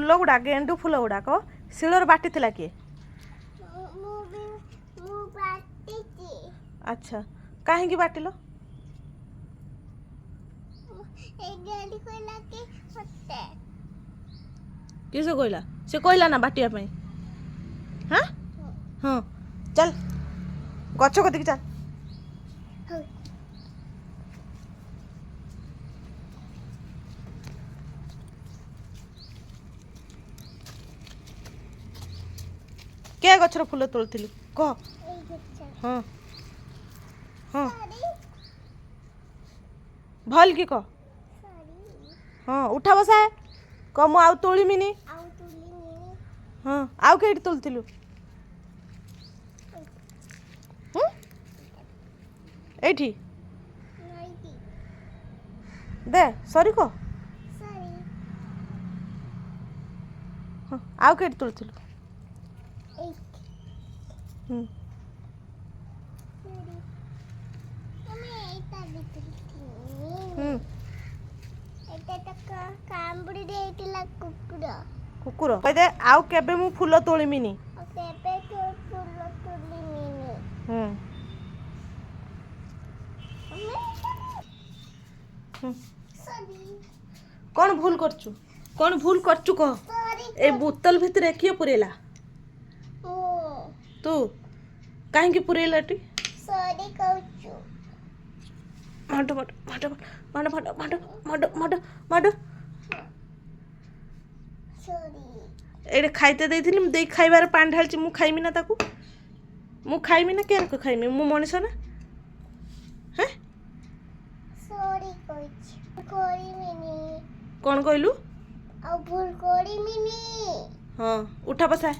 फूल गुड़ा गेंडू फूल गुड़ाक शिलर बाटी थिला किए? अच्छा कहीं बाटिल? किस कहला से कहला ना बाटिया पाई? हाँ हाँ चल गछ कतिक चल। क्या गछर फूल तोलथिलु कह? हाँ हाँ भल की कह? हाँ उठा बसा है कह मु आउ तोलिमिनी। हाँ आउ कहीं तोलथिलु? एठी दे सॉरी कह। हाँ आउ कहीं तोलथिलु? कुकुर कहदे आउ केबे मु फूल तोलिमिनी। कौन भूल करचु? कौन भूल करचु कह? ए बोतल भितर किए पुरेला? तू कहीं पुरेला टी? सॉरी कहूचु माडो माडो माडो माडो माडो माडो माडो माडो माडो। सॉरी एडे खाइते देइथिनि मु देई खाइबार पान ढालची मु खाइमी ना ताकू? मु खाइमी ना केर को खाइमी? मु मनिष ना? हैं सॉरी कहूचु कोरी मिनी कौन कहलु? आ भूल कोरी मिनी। हाँ उठा बसा